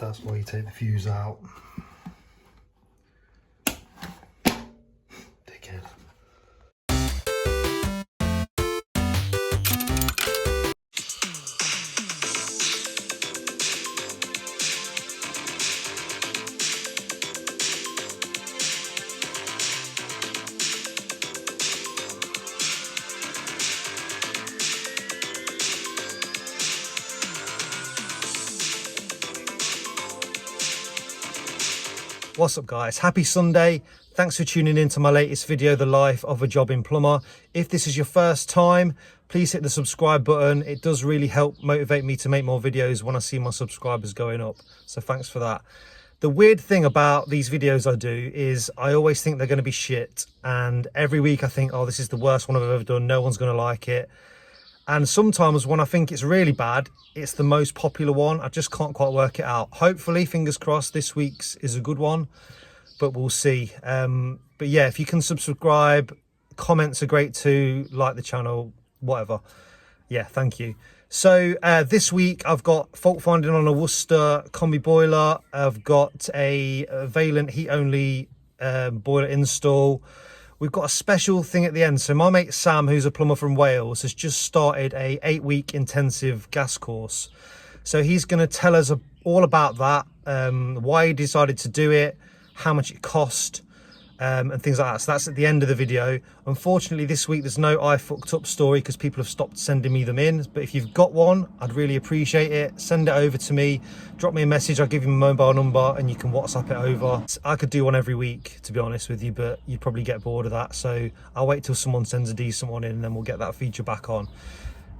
That's why you take the fuse out. Dickhead. What's up guys, happy Sunday. Thanks for tuning in to my latest video, The Life of a Jobbing Plumber. If this is your first time, please hit the subscribe button. It does really help motivate me to make more videos when I see my subscribers going up. So thanks for that. The weird thing about these videos I do is I always think they're going to be shit. And every week I think, oh, this is the worst one I've ever done. No one's going to like it. And sometimes when I think it's really bad, it's the most popular one. I just can't quite work it out. Hopefully, fingers crossed, this week's is a good one, but we'll see. But yeah, if you can subscribe, comments are great too, like the channel, whatever. Yeah, thank you. So this week I've got fault finding on a Worcester combi boiler. I've got a valent heat only boiler install. We've got a special thing at the end. So my mate Sam, who's a plumber from Wales, has just started a 8-week intensive gas course. So he's going to tell us all about that, why he decided to do it, how much it cost, and things like that. So that's at the end of the video. Unfortunately, this week there's no I fucked up story because people have stopped sending me them in. But if you've got one, I'd really appreciate it. Send it over to me. Drop me a message. I'll give you my mobile number and you can WhatsApp it over. I could do one every week, to be honest with you, but you'd probably get bored of that. So I'll wait till someone sends a decent one in and then we'll get that feature back on.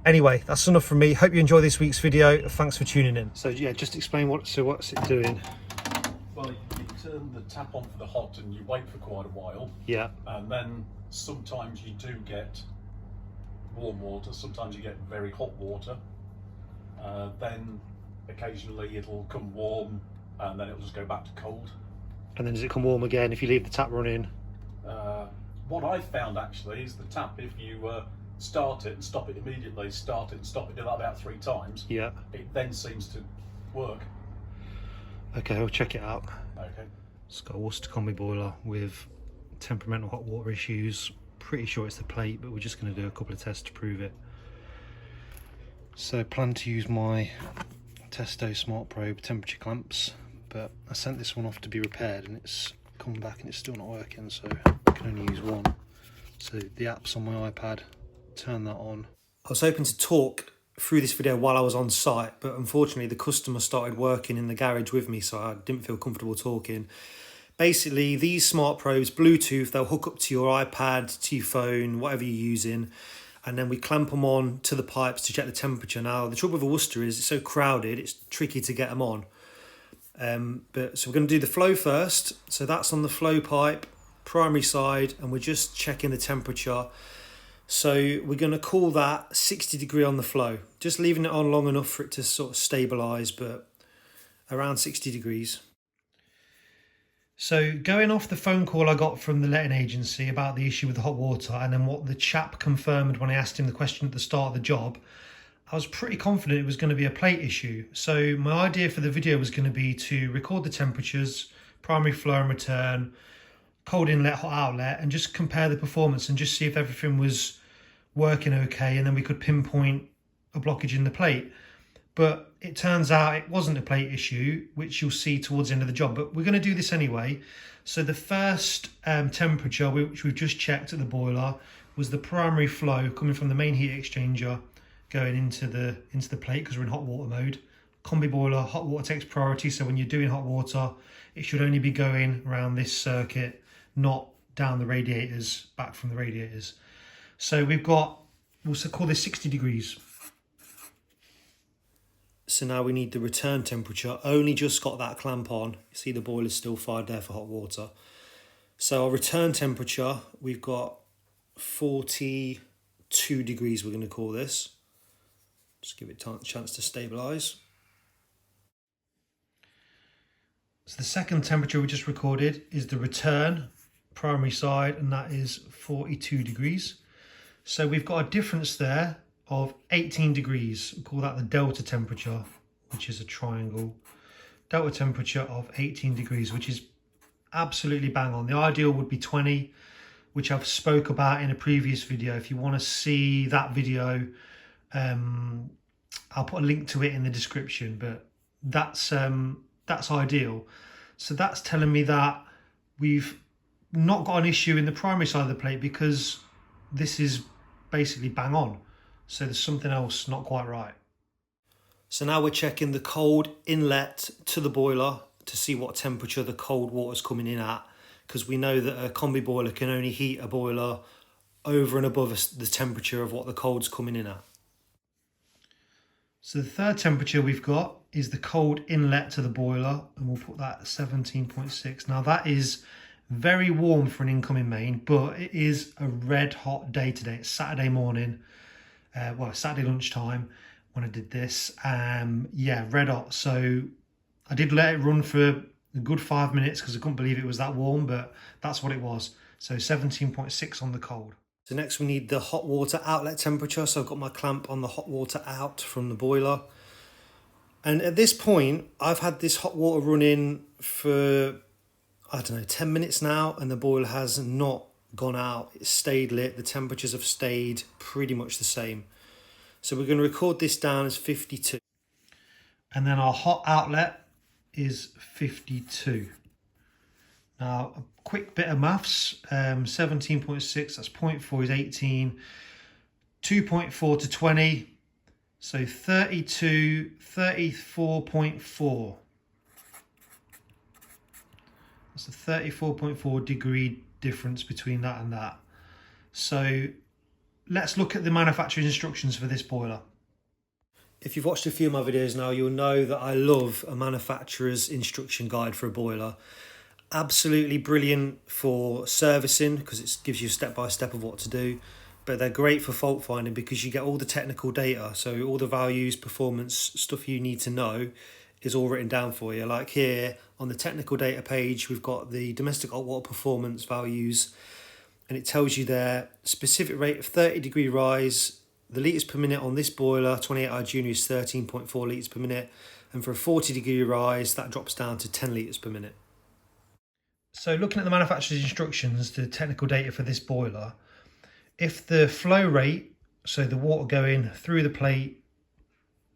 Anyway, that's enough from me. Hope you enjoy this week's video. Thanks for tuning in. So yeah, just explain what's it doing. Well, you turn the tap on for the hot and you wait for quite a while. Yeah. And then sometimes you do get warm water, sometimes you get very hot water. Then occasionally it'll come warm and then it'll just go back to cold. And then does it come warm again if you leave the tap running? What I found actually is the tap, if you start it and stop it immediately, start it and stop it, do that about 3 times. Yeah. It then seems to work. Okay, I'll check it out. Okay. It's got a Worcester combi boiler with temperamental hot water issues. Pretty sure it's the plate, but we're just going to do a couple of tests to prove it. So plan to use my Testo Smart Probe temperature clamps, but I sent this one off to be repaired and it's come back and it's still not working, so I can only use one. So the app's on my iPad, turn that on. I was hoping to talk through this video while I was on site, but unfortunately the customer started working in the garage with me, so I didn't feel comfortable talking. Basically, these smart probes, Bluetooth, they'll hook up to your iPad, to your phone, whatever you're using, and then we clamp them on to the pipes to check the temperature. Now, the trouble with a Worcester is it's so crowded, it's tricky to get them on. So we're going to do the flow first. So that's on the flow pipe, primary side, and we're just checking the temperature. So we're going to call that 60 degree on the flow, just leaving it on long enough for it to sort of stabilise, but around 60 degrees. So going off the phone call I got from the letting agency about the issue with the hot water, and then what the chap confirmed when I asked him the question at the start of the job, I was pretty confident it was going to be a plate issue. So my idea for the video was going to be to record the temperatures, primary flow and return, cold inlet, hot outlet, and just compare the performance and just see if everything was working okay, and then we could pinpoint a blockage in the plate. But it turns out it wasn't a plate issue, which you'll see towards the end of the job, but we're going to do this anyway. So the first temperature, which we've just checked at the boiler, was the primary flow coming from the main heat exchanger going into the plate, because we're in hot water mode. Combi boiler, hot water takes priority, so when you're doing hot water, it should only be going around this circuit, not down the radiators, back from the radiators. So we've got, we'll call this 60 degrees. So now we need the return temperature. Only just got that clamp on. You see the boiler's still fired there for hot water. So our return temperature, we've got 42 degrees, we're going to call this. Just give it a chance to stabilise. So the second temperature we just recorded is the return, primary side, and that is 42 degrees. So we've got a difference there of 18 degrees. We'll call that the delta temperature, which is a triangle. delta temperature of 18 degrees, which is absolutely bang on. The ideal would be 20, which I've spoke about in a previous video. If you want to see that video, I'll put a link to it in the description, but that's ideal. So that's telling me that we've not got an issue in the primary side of the plate, because this is basically bang on. So there's something else not quite right. So now we're checking the cold inlet to the boiler to see what temperature the cold water's coming in at, because we know that a combi boiler can only heat a boiler over and above the temperature of what the cold's coming in at. So the third temperature we've got is the cold inlet to the boiler, and we'll put that at 17.6. Now that is very warm for an incoming main, but it is a red hot day today. It's Saturday morning, well, Saturday lunchtime when I did this. Yeah, red hot. So I did let it run for a good 5 minutes because I couldn't believe it was that warm, but that's what it was. So 17.6 on the cold. So next we need the hot water outlet temperature. So I've got my clamp on the hot water out from the boiler. And at this point, I've had this hot water running for, I don't know, 10 minutes now, and the boiler has not gone out. It's stayed lit. The temperatures have stayed pretty much the same. So we're going to record this down as 52. And then our hot outlet is 52. Now, a quick bit of maths, 17.6, that's 0.4 is 18, 2.4 to 20, so 32, 34.4. That's a 34.4 degree difference between that and that. So let's look at the manufacturer's instructions for this boiler. If you've watched a few of my videos now, you'll know that I love a manufacturer's instruction guide for a boiler. Absolutely brilliant for servicing because it gives you step-by-step of what to do, but they're great for fault finding because you get all the technical data. So all the values, performance, stuff you need to know is all written down for you. Like here on the technical data page, we've got the domestic hot water performance values, and it tells you their specific rate of 30-degree rise. The litres per minute on this boiler, 28i Junior, is 13.4 litres per minute. And for a 40-degree rise, that drops down to 10 litres per minute. So looking at the manufacturer's instructions, the technical data for this boiler, if the flow rate, so the water going through the plate,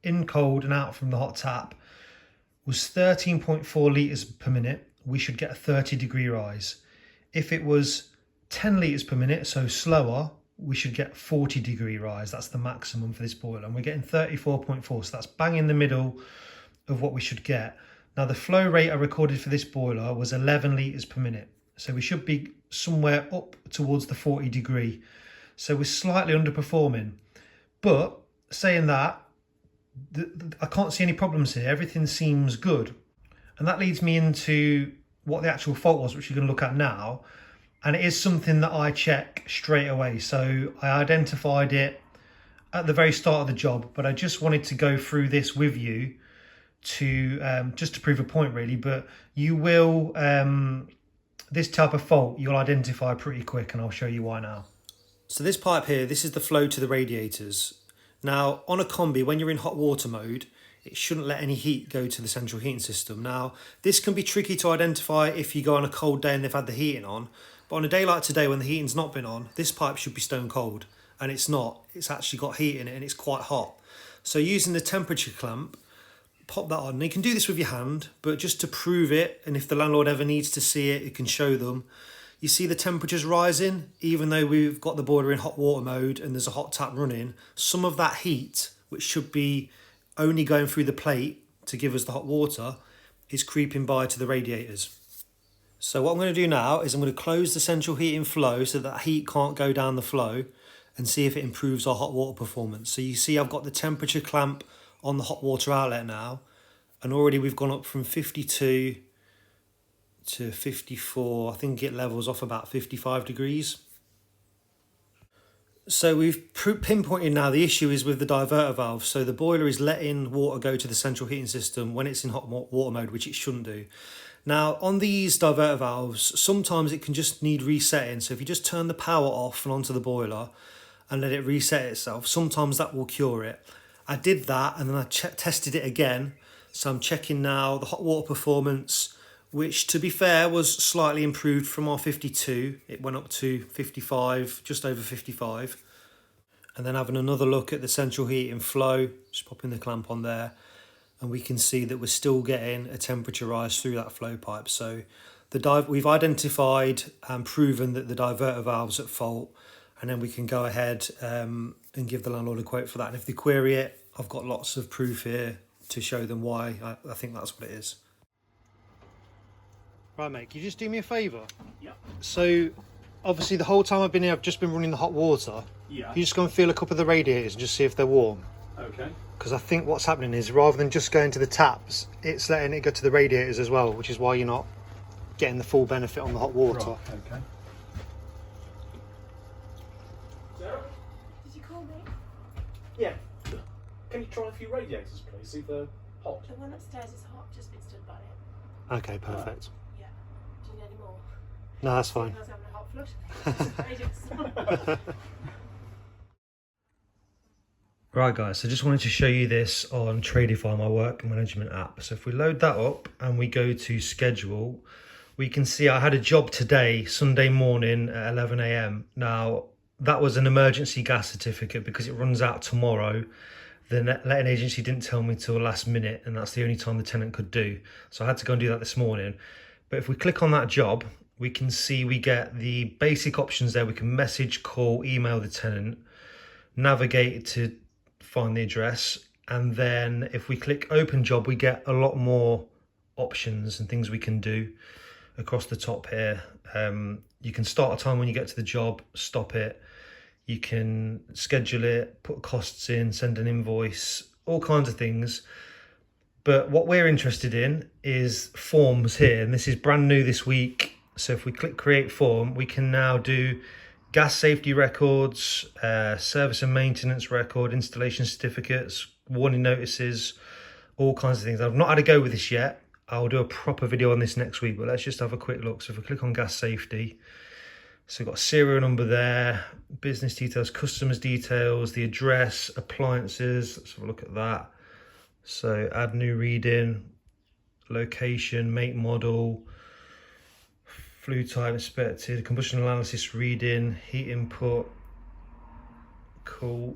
in cold and out from the hot tap, was 13.4 litres per minute, we should get a 30-degree rise. If it was 10 litres per minute, so slower, we should get 40-degree rise. That's the maximum for this boiler, and we're getting 34.4, so that's bang in the middle of what we should get. Now the flow rate I recorded for this boiler was 11 litres per minute, so we should be somewhere up towards the 40-degree, so we're slightly underperforming. But saying that, I can't see any problems here. Everything seems good, and that leads me into what the actual fault was, which you're going to look at now. And it is something that I check straight away. So I identified it at the very start of the job, but I just wanted to go through this with you to just to prove a point really. But you will, this type of fault, you'll identify pretty quick, and I'll show you why now. So this pipe here, this is the flow to the radiators. Now on a combi, when you're in hot water mode, it shouldn't let any heat go to the central heating system. Now this can be tricky to identify if you go on a cold day and they've had the heating on. But on a day like today when the heating's not been on, this pipe should be stone cold, and it's not. It's actually got heat in it and it's quite hot. So using the temperature clamp, pop that on. And you can do this with your hand, but just to prove it, and if the landlord ever needs to see it, you can show them. You see the temperatures rising, even though we've got the boiler in hot water mode and there's a hot tap running, some of that heat, which should be only going through the plate to give us the hot water, is creeping by to the radiators. So what I'm going to do now is I'm going to close the central heating flow so that heat can't go down the flow, and see if it improves our hot water performance. So you see I've got the temperature clamp on the hot water outlet now, and already we've gone up from 52 to 54. I think it levels off about 55 degrees. So we've pinpointed now the issue is with the diverter valve. So the boiler is letting water go to the central heating system when it's in hot water mode, which it shouldn't do. Now on these diverter valves, sometimes it can just need resetting. So if you just turn the power off and onto the boiler and let it reset itself, sometimes that will cure it. I did that and then I tested it again. So I'm checking now the hot water performance, which to be fair was slightly improved from our 52. It went up to 55, just over 55. And then having another look at the central heating flow, just popping the clamp on there, and we can see that we're still getting a temperature rise through that flow pipe. So we've identified and proven that the diverter valve's at fault, and then we can go ahead and give the landlord a quote for that. And if they query it, I've got lots of proof here to show them why I think that's what it is. Right, mate, can you just do me a favour? Yeah. So, obviously the whole time I've been here, I've just been running the hot water. Yeah. You just go and feel a couple of the radiators and just see if they're warm. Okay. Because I think what's happening is, rather than just going to the taps, it's letting it go to the radiators as well, which is why you're not getting the full benefit on the hot water. Right, okay. Sarah? Did you call me? Yeah. Can you try a few radiators, please? See if they're hot. The one upstairs is hot, just been stood by it. Okay, perfect. Yeah. Do you need any more? No, that's fine. I was having a hot flush. Radiators. Right guys, so just wanted to show you this on Tradify, my work management app. So if we load that up and we go to schedule, we can see I had a job today, Sunday morning at 11 AM. Now, that was an emergency gas certificate because it runs out tomorrow. The letting agency didn't tell me till last minute, and that's the only time the tenant could do. So I had to go and do that this morning. But if we click on that job, we can see we get the basic options there. We can message, call, email the tenant, navigate to find the address, and then if we click open job, we get a lot more options and things we can do across the top here. You can start a time when you get to the job, stop it, you can schedule it, put costs in, send an invoice, all kinds of things. But what we're interested in is forms here, and this is brand new this week. So if we click create form, we can now do gas safety records, service and maintenance record, installation certificates, warning notices, all kinds of things. I've not had a go with this yet. I'll do a proper video on this next week, but let's just have a quick look. So if we click on gas safety, so we've got a serial number there, business details, customers details, the address, appliances. Let's have a look at that. So add new reading, location, make, model, flue type inspected, combustion analysis reading, heat input. Cool.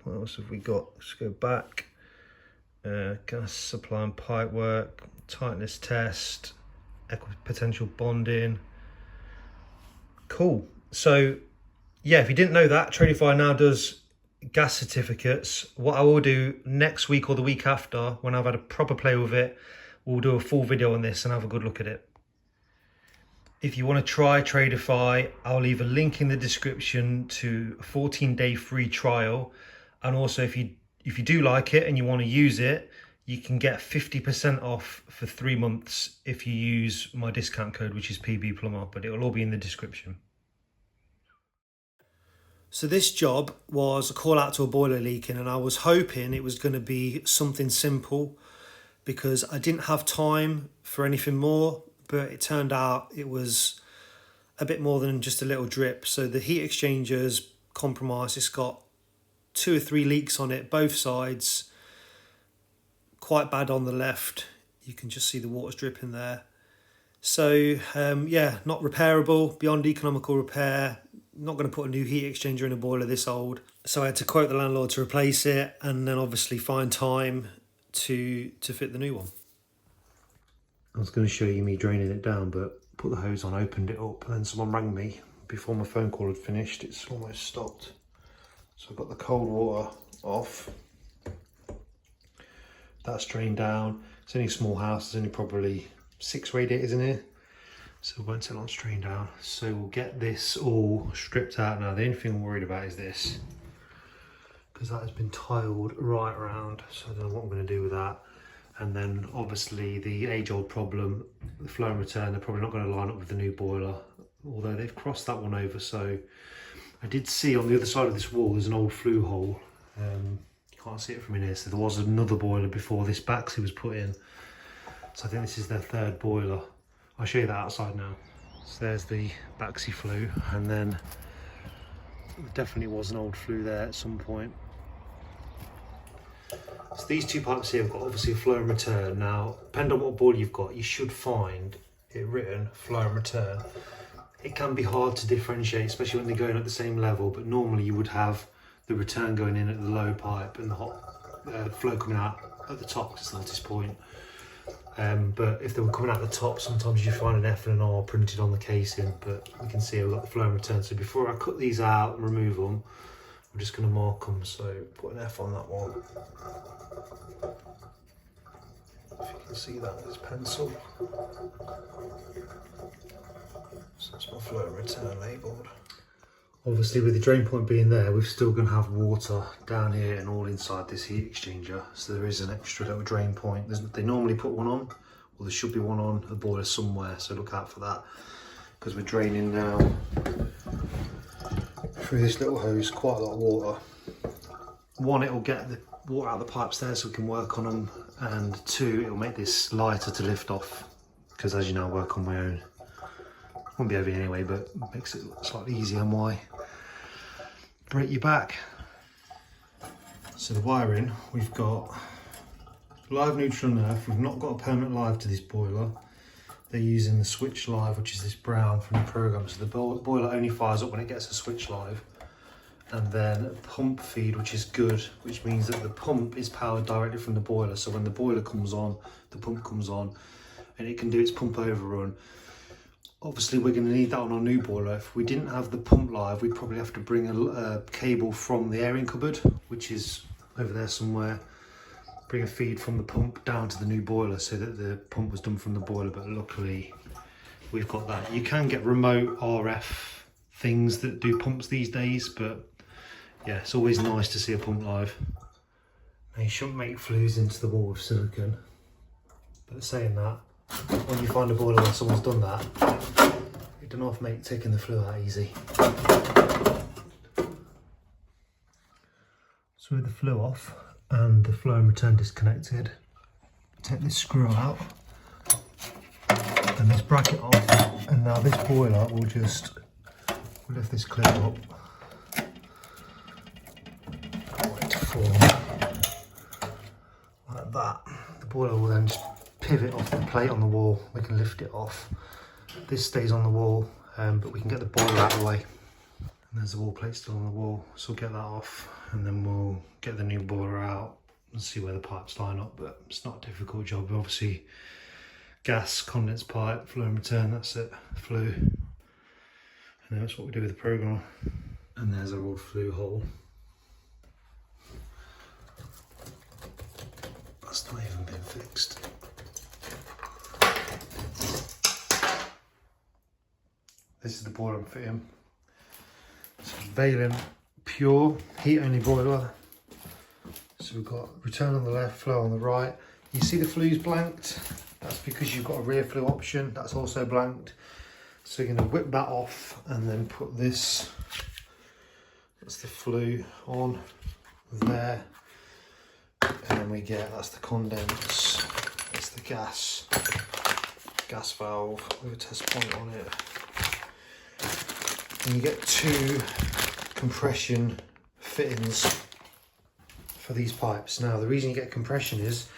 What else have we got? Let's go back. Gas supply and pipe work, tightness test, potential bonding. Cool. So yeah, if you didn't know that, Tradify now does gas certificates. What I will do next week or the week after, when I've had a proper play with it, we'll do a full video on this and have a good look at it. If you want to try Tradify, I'll leave a link in the description to a 14-day free trial. And also if you do like it and you want to use it, you can get 50% off for 3 months if you use my discount code, which is B Plumber, but it will all be in the description. So this job was a call out to a boiler leaking, and I was hoping it was going to be something simple because I didn't have time for anything more, but it turned out it was a bit more than just a little drip. So the heat exchanger's compromised. It's got 2 or 3 leaks on it, both sides. Quite bad on the left. You can just see the water's dripping there. So yeah, not repairable, beyond economical repair. Not going to put a new heat exchanger in a boiler this old. So I had to quote the landlord to replace it, and then obviously find time to fit the new one. I was going to show you me draining it down, but put the hose on, opened it up, and then someone rang me before my phone call had finished. It's almost stopped. So I've got the cold water off. That's drained down. It's only a small house, there's only probably 6 radiators in here. So it won't take long to drain down. So we'll get this all stripped out now. The only thing I'm worried about is this, because that has been tiled right around. So I don't know what I'm going to do with that. And then obviously the age-old problem, the flow and return, they're probably not going to line up with the new boiler, although they've crossed that one over. So I did see on the other side of this wall there's an old flue hole. You can't see it from in here. So there was another boiler before this Baxi was put in. So I think this is their 3rd boiler. I'll show you that outside now. So there's the Baxi flue, and then there definitely was an old flue there at some point. So these two pipes here have got obviously a flow and return. Now, depending on what boiler you've got, you should find it written flow and return. It can be hard to differentiate, especially when they're going at the same level, but normally you would have the return going in at the low pipe and the hot flow coming out at the top, because it's the hottest point. But if they were coming out the top, sometimes you find an F and an R printed on the casing, but you can see I've got the flow and return. So before I cut these out and remove them, I'm just going to mark them. So put an F on that one. If you can see that with this pencil. So that's my flow and return labelled. Obviously with the drain point being there, we're still going to have water down here and all inside this heat exchanger. So there is an extra little drain point. They normally put one on, or there should be one on a boiler somewhere. So look out for that, because we're draining now through this little hose quite a lot of water. One, it will get the water out of the pipes there so we can work on them. And two, it will make this lighter to lift off, because as you know, I work on my own. Won't be heavy anyway, but makes it slightly easier on why break your back. So the wiring, we've got live, neutral and earth. We've not got a permanent live to this boiler. They're using the switch live, which is this brown from the program. So the boiler only fires up when it gets a switch live. And then a pump feed, which is good, which means that the pump is powered directly from the boiler. So when the boiler comes on, the pump comes on and it can do its pump overrun. Obviously we're going to need that on our new boiler. If we didn't have the pump live, we'd probably have to bring a cable from the airing cupboard, which is over there somewhere, bring a feed from the pump down to the new boiler so that the pump was done from the boiler, but luckily we've got that. You can get remote RF things that do pumps these days, but yeah, it's always nice to see a pump live. Now you shouldn't make flues into the wall with silicone, but saying that, when you find a boiler where someone's done that, it don't often make taking the flue out easy. So with the flue off and the flow and return disconnected, take this screw out and this bracket off, and now this boiler will just lift this clip up, wait to form like that. The boiler will then just pivot off the plate on the wall. We can lift it off. This stays on the wall, but we can get the boiler out of the way. And there's the wall plate still on the wall, so we'll get that off, and then we'll get the new boiler out and see where the pipes line up. But it's not a difficult job. Obviously, gas, condense pipe, flow and return, that's it, flue. And that's what we do with the program. And there's our old flue hole. That's not even been fixed. This is the boiler I'm fitting. It's a valent pure heat only boiler. So we've got return on the left, flow on the right. You see the flue's blanked. That's because you've got a rear flue option. That's also blanked. So you're going to whip that off and then put this, that's the flue on there. And then we get, that's the condense, that's the gas valve with a test point on it. And you get two compression fittings for these pipes. Now the reason you get compression is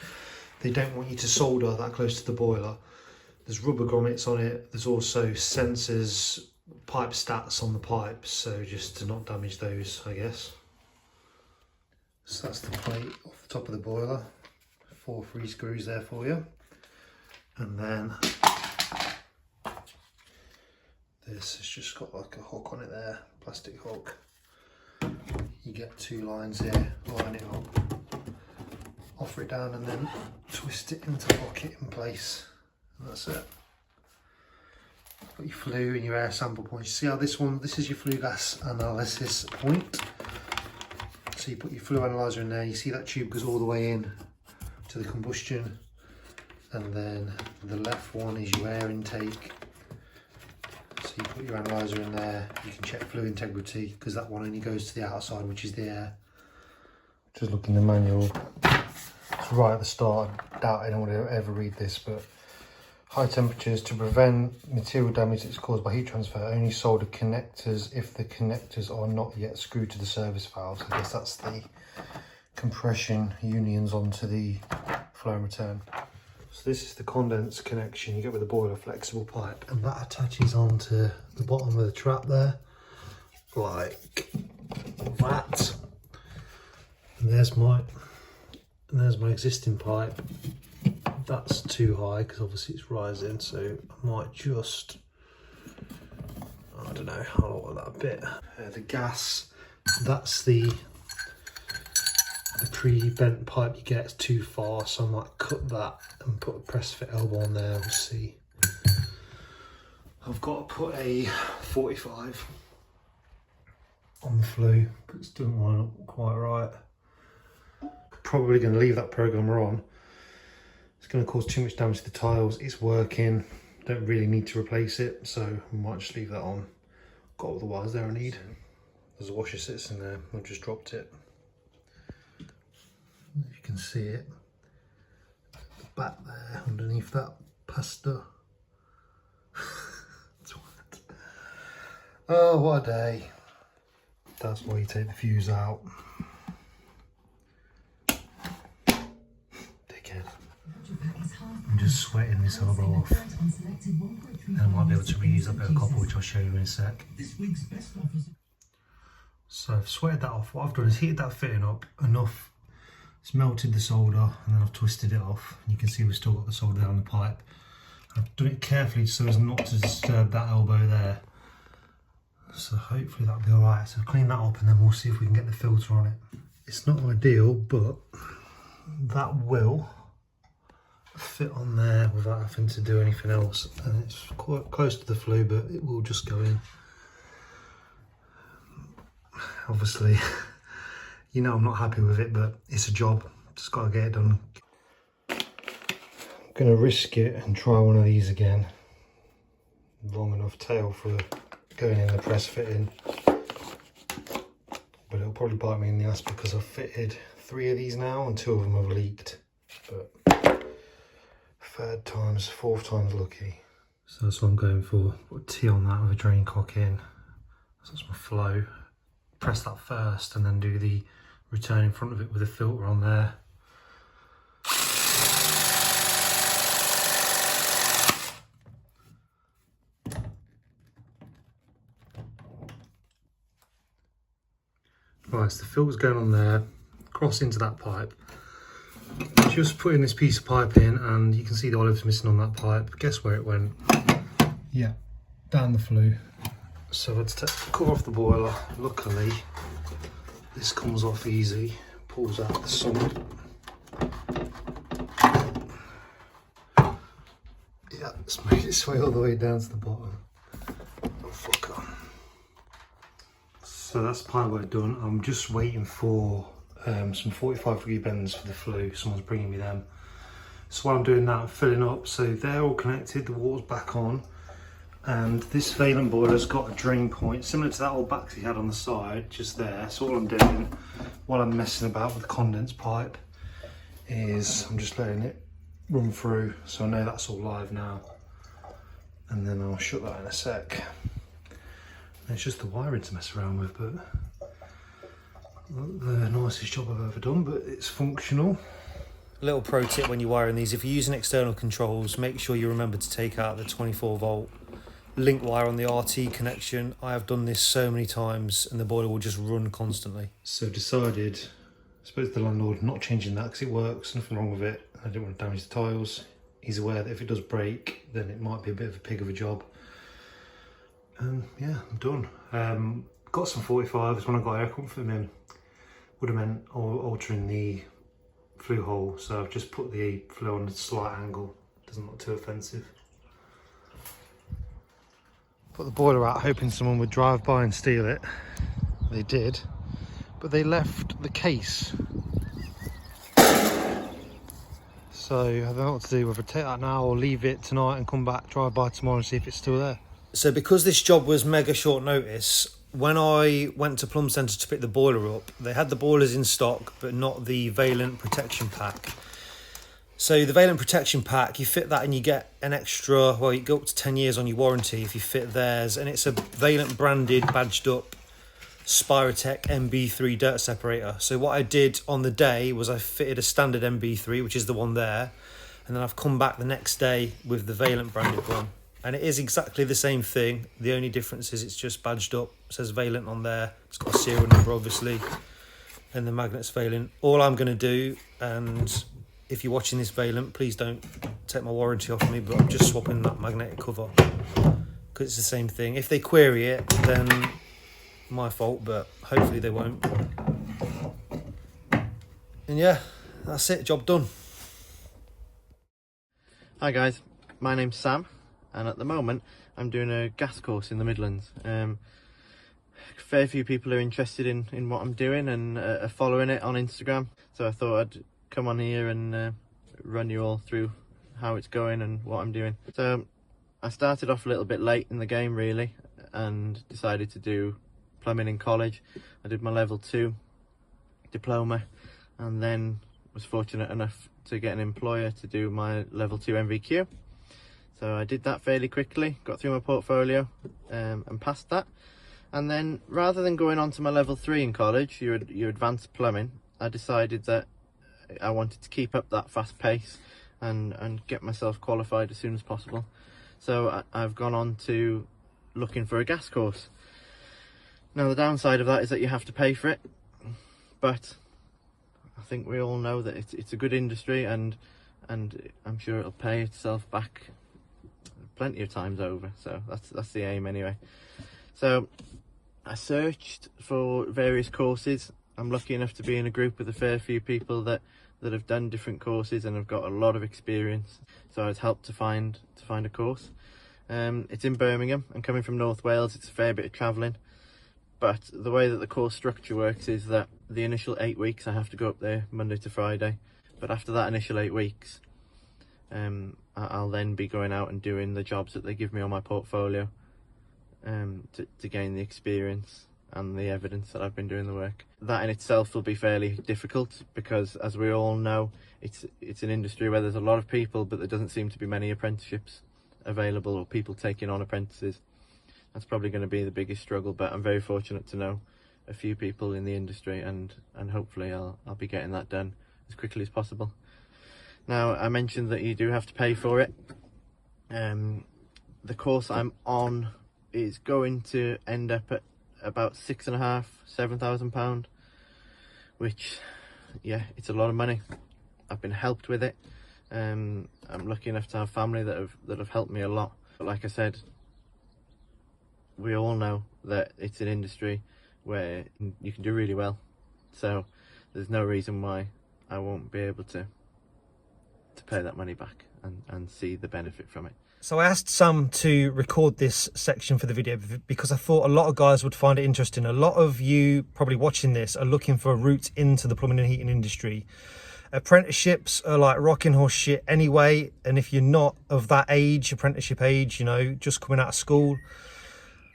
they don't want you to solder that close to the boiler. There's rubber grommets on it, there's also sensors, pipe stats on the pipes, so just to not damage those, I guess. So that's the plate off the top of the boiler, 4 free screws there for you. And then this has just got like a hook on it there, plastic hook. You get 2 lines here, line it up, offer it down and then twist it into the pocket in place. And that's it. Got your flue and your air sample points. You see how this is your flue gas analysis point. So you put your flue analyzer in there, you see that tube goes all the way in to the combustion, and then the left one is your air intake. So you put your analyzer in there, you can check flue integrity because that one only goes to the outside, which is the air. Just look in the manual, it's right at the start. I doubt anyone will ever read this, but high temperatures to prevent material damage that's caused by heat transfer, only solder connectors if the connectors are not yet screwed to the service valves. I guess that's the compression unions onto the flow and return. So this is the condense connection you get with the boiler flexible pipe, and that attaches onto the bottom of the trap there, like that. And there's my existing pipe. That's too high because obviously it's rising, so I might just, I don't know, I'll lower that a bit. The gas, that's the pre-bent pipe you get is too far, so I might cut that and put a press fit elbow on there. We'll see. I've got to put a 45 on the flue, but it's doing line up quite right. Probably going to leave that programmer on. It's going to cause too much damage to the tiles. It's working, don't really need to replace it, so I might just leave that on. Got all the wires there I need. There's a washer sits in there, I've just dropped it. If you can see it, the back there underneath that pasta. Oh, what a day. That's why you take the fuse out. Dickhead. I'm just sweating this elbow off. And I might be able to reuse that bit of copper, which I'll show you in a sec. So I've sweated that off. What I've done is heated that fitting up enough. It's melted the solder, and then I've twisted it off. And you can see we've still got the solder down the pipe. I've done it carefully so as not to disturb that elbow there. So hopefully that'll be all right. So clean that up and then we'll see if we can get the filter on it. It's not ideal, but that will fit on there without having to do anything else. And it's quite close to the flue, but it will just go in. Obviously, you know I'm not happy with it, but it's a job. Just got to get it done. I'm going to risk it and try one of these again. Long enough tail for going in the press fitting. But it'll probably bite me in the ass because I've fitted 3 of these now and 2 of them have leaked. But third time's, 4th time's lucky. So that's what I'm going for. Put a T on that with a drain cock in. So that's my flow. Press that first and then do the return in front of it with a filter on there. Right, so the filter's going on there, cross into that pipe. Just putting this piece of pipe in and you can see the olives missing on that pipe. Guess where it went? Yeah, down the flue. So I had to take the cover off the boiler. Luckily, this comes off easy, pulls out the summit. Yeah, it's made its way all the way down to the bottom. Oh, fuck on. So that's the pipe work done. I'm just waiting for some 45-degree bends for the flue. Someone's bringing me them. So while I'm doing that, I'm filling up. So they're all connected, the water's back on. And this valent boiler's got a drain point similar to that old Baxi had on the side, just there. So all I'm doing while I'm messing about with the condense pipe is I'm just letting it run through, so I know that's all live now. And then I'll shut that in a sec. And it's just the wiring to mess around with, but not the nicest job I've ever done, but it's functional. Little pro tip when you're wiring these, if you're using external controls, make sure you remember to take out the 24 volt link wire on the RT connection. I have done this so many times and the boiler will just run constantly. So decided, I suppose the landlord, not changing that because it works, nothing wrong with it. I didn't want to damage the tiles. He's aware that if it does break, then it might be a bit of a pig of a job. Yeah, I'm done. Got some 45s when I got air comfort in. Would have meant altering the flue hole, so I've just put the flue on a slight angle. Doesn't look too offensive. Put the boiler out hoping someone would drive by and steal it. They did, but they left the case. So I don't know what to do, whether take that now or leave it tonight and come back, drive by tomorrow and see if it's still there. So because this job was mega short notice, when I went to Plumb Centre to pick the boiler up, they had the boilers in stock, but not the valent protection pack. So the valent protection pack, you fit that and you get an extra, well, you go up to 10 years on your warranty if you fit theirs, and it's a valent branded, badged up Spirotech MB3 dirt separator. So what I did on the day was I fitted a standard MB3, which is the one there, and then I've come back the next day with the Valent branded one. And it is exactly the same thing. The only difference is it's just badged up. It says Valent on there. It's got a serial number, obviously, and the magnet's Valent. All I'm going to do, and if you're watching this Valent, please don't take my warranty off me, but I'm just swapping that magnetic cover because it's the same thing. If they query it, then my fault, but hopefully they won't. And yeah, that's it, job done. Hi guys, my name's Sam, and at the moment I'm doing a gas course in the Midlands. Fair few people are interested in what I'm doing and are following it on Instagram, so I thought I'd come on here and run you all through how it's going and what I'm doing. So I started off a little bit late in the game really, and decided to do plumbing in college. I did my level 2 diploma, and then was fortunate enough to get an employer to do my level 2 MVQ. So I did that fairly quickly, got through my portfolio and passed that. And then rather than going on to my level 3 in college, your advanced plumbing, I decided that I wanted to keep up that fast pace and get myself qualified as soon as possible. So I've gone on to looking for a gas course. Now the downside of that is that you have to pay for it, but I think we all know that it's a good industry, and I'm sure it'll pay itself back plenty of times over. So that's the aim anyway. So I searched for various courses. I'm lucky enough to be in a group with a fair few people that have done different courses and have got a lot of experience. So I was helped to find a course. It's in Birmingham, and coming from North Wales, it's a fair bit of travelling. But the way that the course structure works is that the initial 8 weeks I have to go up there Monday to Friday. But after that initial 8 weeks, I'll then be going out and doing the jobs that they give me on my portfolio to gain the experience and the evidence that I've been doing the work. That in itself will be fairly difficult because, as we all know, it's an industry where there's a lot of people, but there doesn't seem to be many apprenticeships available or people taking on apprentices. That's probably going to be the biggest struggle, but I'm very fortunate to know a few people in the industry, and hopefully I'll be getting that done as quickly as possible. Now, I mentioned that you do have to pay for it. The course I'm on is going to end up at about £6,500–7,000, which, yeah, it's a lot of money. I've been helped with it. I'm lucky enough to have family that have helped me a lot. But like I said, we all know that it's an industry where you can do really well, so there's no reason why I won't be able to pay that money back and see the benefit from it. So I asked Sam to record this section for the video because I thought a lot of guys would find it interesting. A lot of you probably watching this are looking for a route into the plumbing and heating industry. Apprenticeships are like rocking horse shit anyway, and if you're not of that age, apprenticeship age, you know, just coming out of school,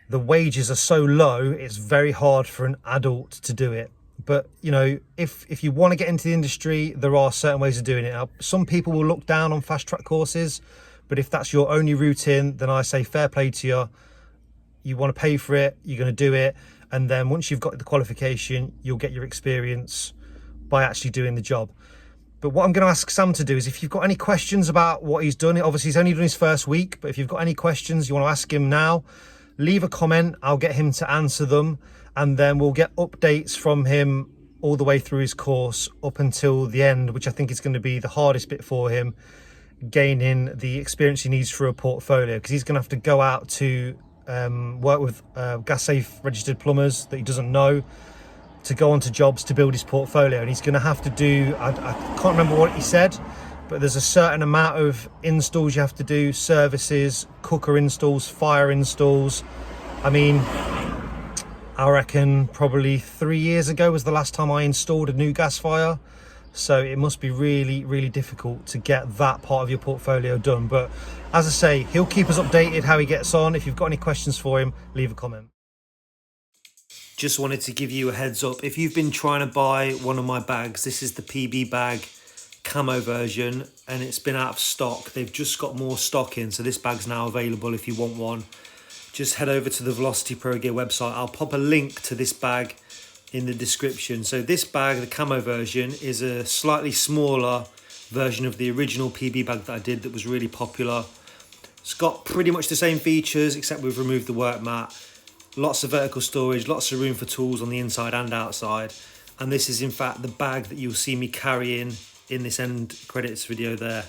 the wages are so low, it's very hard for an adult to do it. But, you know, if you want to get into the industry, there are certain ways of doing it. Now, some people will look down on fast track courses, but if that's your only route in, then I say fair play to you. You want to pay for it, you're going to do it. And then once you've got the qualification, you'll get your experience by actually doing the job. But what I'm going to ask Sam to do is, if you've got any questions about what he's done, obviously he's only done his first week, but if you've got any questions you want to ask him now, leave a comment. I'll get him to answer them, and then we'll get updates from him all the way through his course up until the end, which I think is going to be the hardest bit for him, gaining the experience he needs for a portfolio, because he's going to have to go out to work with gas safe registered plumbers that he doesn't know, to go on to jobs to build his portfolio. And he's going to have to do, I can't remember what he said, but there's a certain amount of installs you have to do, services, cooker installs, fire installs. I mean, I reckon probably 3 years ago was the last time I installed a new gas fire. So it must be really, really difficult to get that part of your portfolio done. But as I say, he'll keep us updated how he gets on. If you've got any questions for him, leave a comment. Just wanted to give you a heads up. If you've been trying to buy one of my bags, this is the PB Bag Camo version, and it's been out of stock. They've just got more stock in, so this bag's now available if you want one. just head over to the Velocity Pro Gear website. I'll pop a link to this bag in the description. So this bag, the camo version, is a slightly smaller version of the original PB bag that I did that was really popular. It's got pretty much the same features except we've removed the work mat. Lots of vertical storage, lots of room for tools on the inside and outside. And this is in fact the bag that you'll see me carrying in this end credits video there.